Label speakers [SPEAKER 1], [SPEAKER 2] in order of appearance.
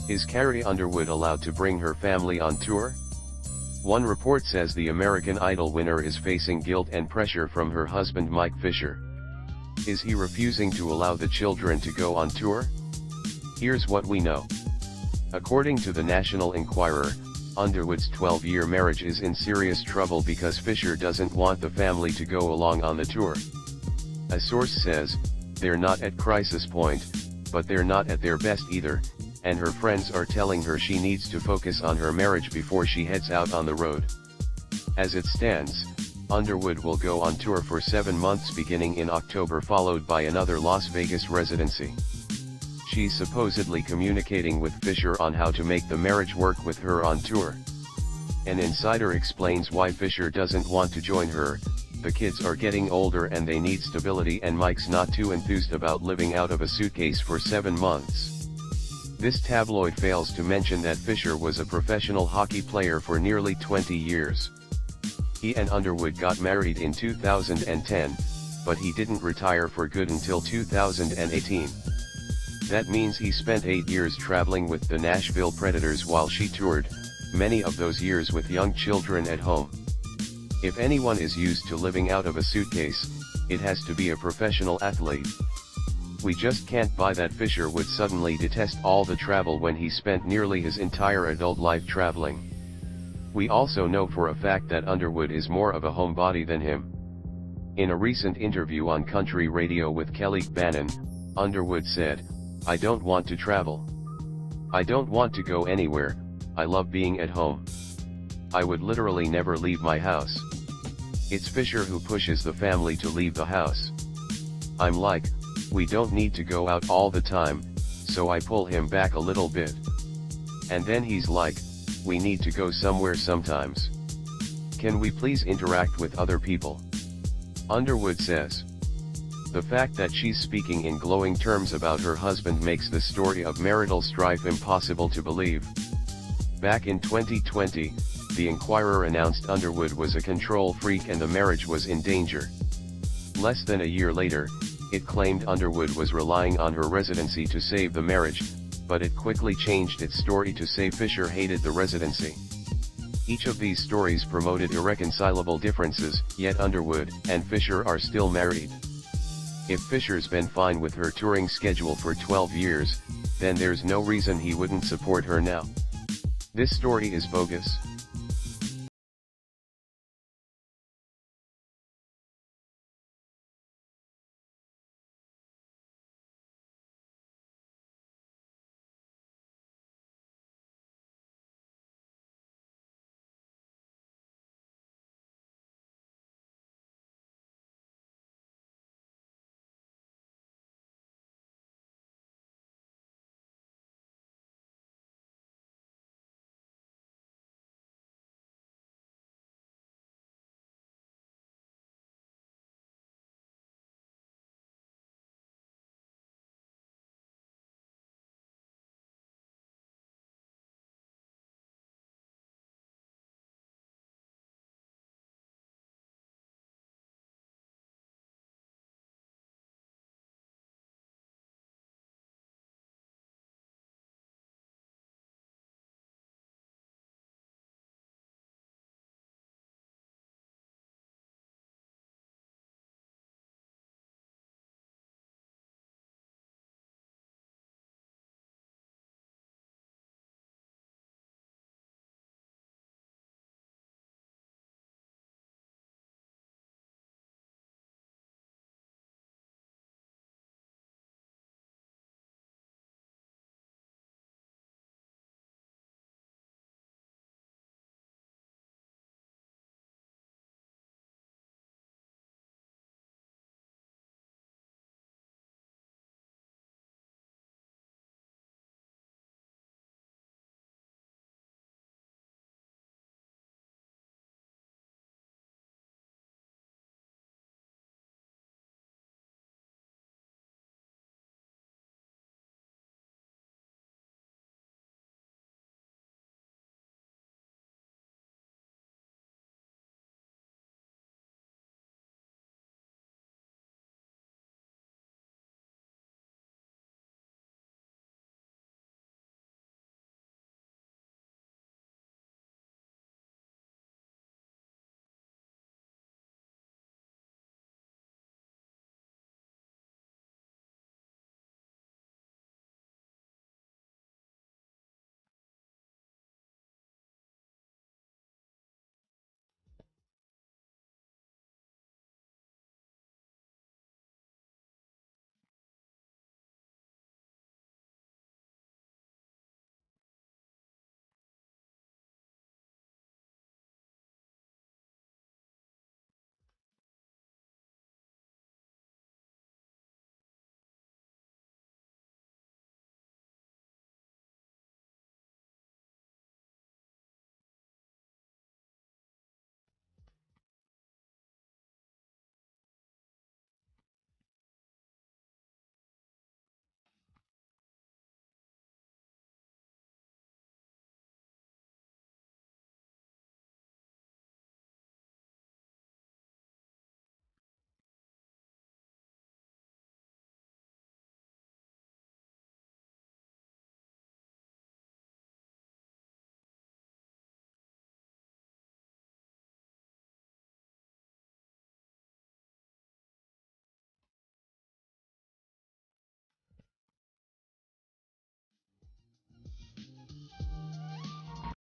[SPEAKER 1] Is Carrie Underwood allowed to bring her family on tour? One report says the American Idol winner is facing guilt and pressure from her husband Mike Fisher. Is he refusing to allow the children to go on tour? Here's what we know. According to the National Enquirer, Underwood's 12-year marriage is in serious trouble because Fisher doesn't want the family to go along on the tour. A source says, they're not at crisis point, but they're not at their best either, and her friends are telling her she needs to focus on her marriage before she heads out on the road. As it stands, Underwood will go on tour for 7 months beginning in October, followed by another Las Vegas residency. She's supposedly communicating with Fisher on how to make the marriage work with her on tour. An insider explains why Fisher doesn't want to join her: the kids are getting older and they need stability, and Mike's not too enthused about living out of a suitcase for 7 months. This tabloid fails to mention that Fisher was a professional hockey player for nearly 20 years. He and Underwood got married in 2010, but he didn't retire for good until 2018. That means he spent 8 years traveling with the Nashville Predators while she toured, many of those years with young children at home. If anyone is used to living out of a suitcase, it has to be a professional athlete. We just can't buy that Fisher would suddenly detest all the travel when he spent nearly his entire adult life traveling. We also know for a fact that Underwood is more of a homebody than him. In a recent interview on country radio with Kelly Bannon, Underwood said, "I don't want to travel. I don't want to go anywhere, I love being at home. I would literally never leave my house. It's Fisher who pushes the family to leave the house. I'm like, we don't need to go out all the time, so I pull him back a little bit. And then he's like, we need to go somewhere sometimes. Can we please interact with other people?" Underwood says. The fact that she's speaking in glowing terms about her husband makes the story of marital strife impossible to believe. Back in 2020, the Enquirer announced Underwood was a control freak and the marriage was in danger. Less than a year later, it claimed Underwood was relying on her residency to save the marriage, but it quickly changed its story to say Fisher hated the residency. Each of these stories promoted irreconcilable differences, yet Underwood and Fisher are still married. If Fisher's been fine with her touring schedule for 12 years, then there's no reason he wouldn't support her now. This story is bogus.